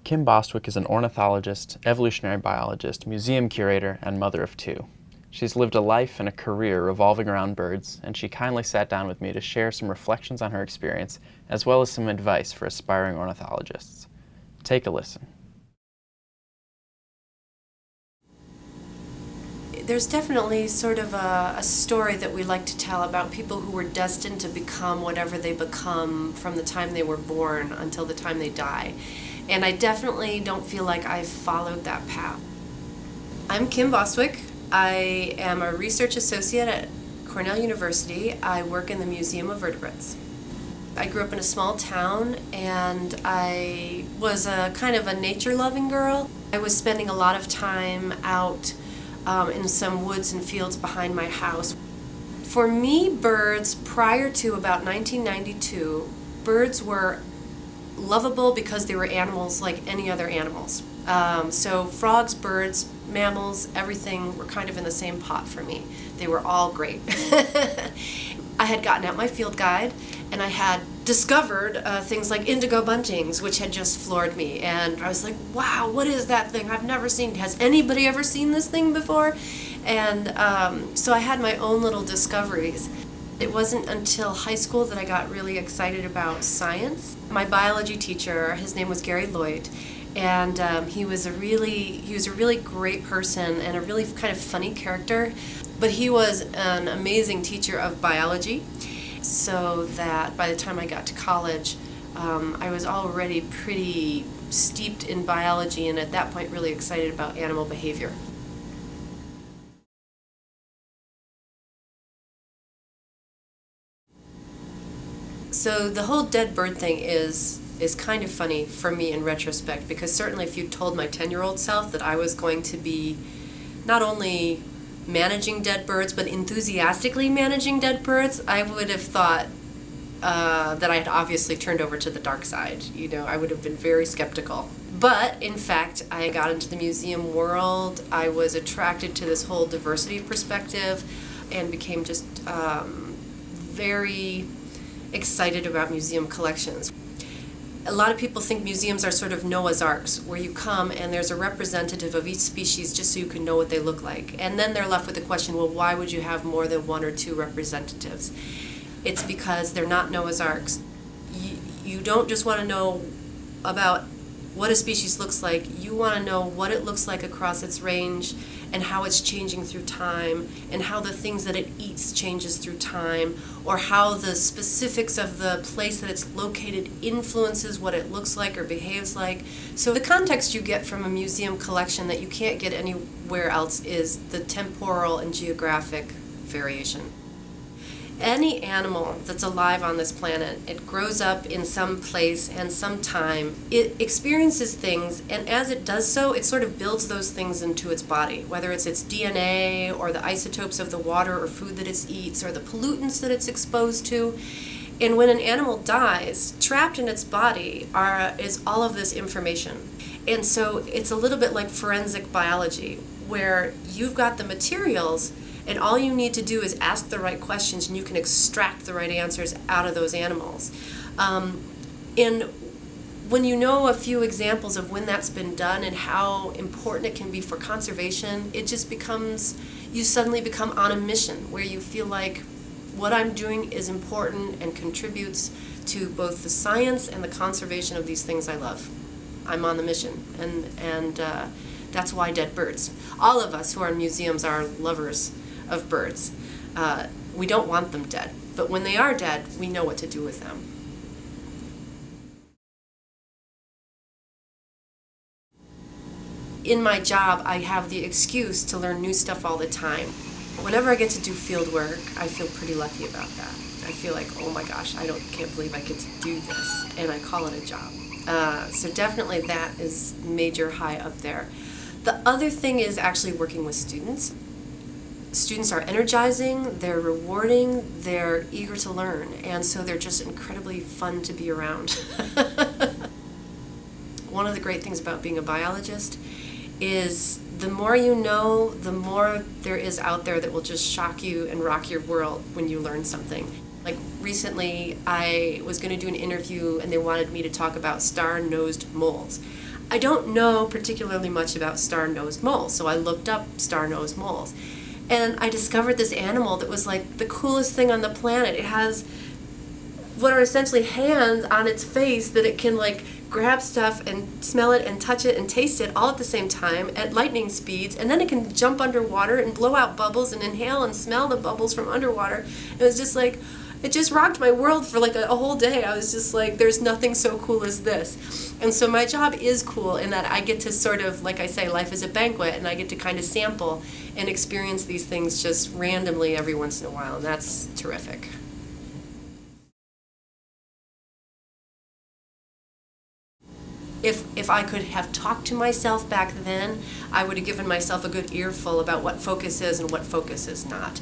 Kim Bostwick is an ornithologist, evolutionary biologist, museum curator, and mother of two. She's lived a life and a career revolving around birds, and she kindly sat down with me to share some reflections on her experience, as well as some advice for aspiring ornithologists. Take a listen. There's definitely sort of a story that we like to tell about people who were destined to become whatever they become from the time they were born until the time they die. And I definitely don't feel like I've followed that path. I'm Kim Bostwick. I am a research associate at Cornell University. I work in the Museum of Vertebrates. I grew up in a small town, and I was a kind of a nature-loving girl. I was spending a lot of time out in some woods and fields behind my house. For me, birds, prior to about 1992, birds were lovable because they were animals like any other animals. So frogs, birds, mammals, everything were kind of in the same pot for me. They were all great. I had gotten out my field guide, and I had discovered things like indigo buntings, which had just floored me. And I was like, wow, what is that thing? I've never seen. Has anybody ever seen this thing before? And so I had my own little discoveries. It wasn't until high school that I got really excited about science. My biology teacher, his name was Gary Lloyd, and he was a really great person and a really kind of funny character. But he was an amazing teacher of biology, so that by the time I got to college, I was already pretty steeped in biology, and at that point really excited about animal behavior. So the whole dead bird thing is kind of funny for me in retrospect, because certainly if you told my 10-year-old self that I was going to be not only managing dead birds, but enthusiastically managing dead birds, I would have thought that I had obviously turned over to the dark side. You know, I would have been very skeptical. But in fact, I got into the museum world. I was attracted to this whole diversity perspective and became just very excited about museum collections. A lot of people think museums are sort of Noah's Arks, where you come and there's a representative of each species just so you can know what they look like. And then they're left with the question, well, why would you have more than one or two representatives? It's because they're not Noah's Arks. You don't just want to know about what a species looks like. You want to know what it looks like across its range and how it's changing through time, and how the things that it eats changes through time, or how the specifics of the place that it's located influences what it looks like or behaves like. So the context you get from a museum collection that you can't get anywhere else is the temporal and geographic variation. Any animal that's alive on this planet, it grows up in some place and some time. It experiences things, and as it does so, it sort of builds those things into its body, whether it's its DNA or the isotopes of the water or food that it eats or the pollutants that it's exposed to. And when an animal dies, trapped in its body is all of this information. And so it's a little bit like forensic biology, where you've got the materials, and all you need to do is ask the right questions, and you can extract the right answers out of those animals. And when you know a few examples of when that's been done and how important it can be for conservation, it just becomes, you suddenly become on a mission where you feel like what I'm doing is important and contributes to both the science and the conservation of these things I love. I'm on the mission, and that's why dead birds. All of us who are in museums are lovers of birds. We don't want them dead, but when they are dead, we know what to do with them. In my job, I have the excuse to learn new stuff all the time. Whenever I get to do field work, I feel pretty lucky about that. I feel like, oh my gosh, can't believe I get to do this, and I call it a job. So definitely that is major high up there. The other thing is actually working with students. Students are energizing, they're rewarding, they're eager to learn, and so they're just incredibly fun to be around. One of the great things about being a biologist is the more you know, the more there is out there that will just shock you and rock your world when you learn something. Like recently, I was going to do an interview and they wanted me to talk about star-nosed moles. I don't know particularly much about star-nosed moles, so I looked up star-nosed moles. And I discovered this animal that was like the coolest thing on the planet. It has what are essentially hands on its face that it can like grab stuff and smell it and touch it and taste it all at the same time at lightning speeds, and then it can jump underwater and blow out bubbles and inhale and smell the bubbles from underwater. It was just like, it just rocked my world for like a whole day. I was just like, there's nothing so cool as this. And so my job is cool in that I get to sort of, like I say, life is a banquet, and I get to kind of sample and experience these things just randomly every once in a while, and that's terrific. If I could have talked to myself back then, I would have given myself a good earful about what focus is and what focus is not.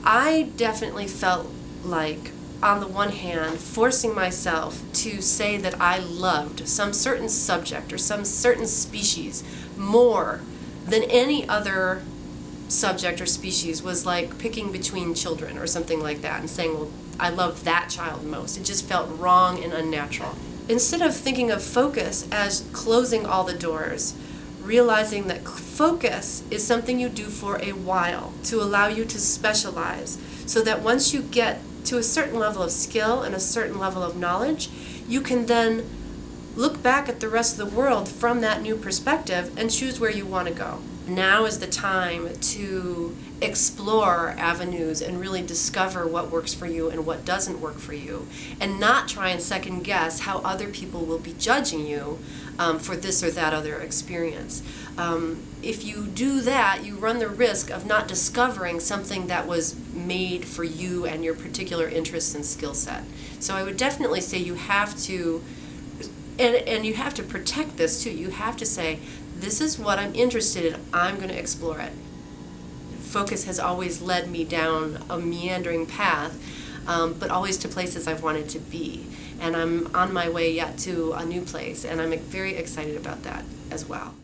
I definitely felt like, on the one hand, forcing myself to say that I loved some certain subject or some certain species more than any other subject or species was like picking between children or something like that and saying, well, I love that child most. It just felt wrong and unnatural. Instead of thinking of focus as closing all the doors, realizing that focus is something you do for a while to allow you to specialize, so that once you get to a certain level of skill and a certain level of knowledge, you can then look back at the rest of the world from that new perspective and choose where you want to go. Now is the time to explore avenues and really discover what works for you and what doesn't work for you, and not try and second guess how other people will be judging you for this or that other experience. If you do that, you run the risk of not discovering something that was made for you and your particular interests and skill set. So I would definitely say you have to, and you have to protect this too. You have to say, this is what I'm interested in, I'm going to explore it. Focus has always led me down a meandering path, but always to places I've wanted to be. And I'm on my way yet to a new place, and I'm very excited about that as well.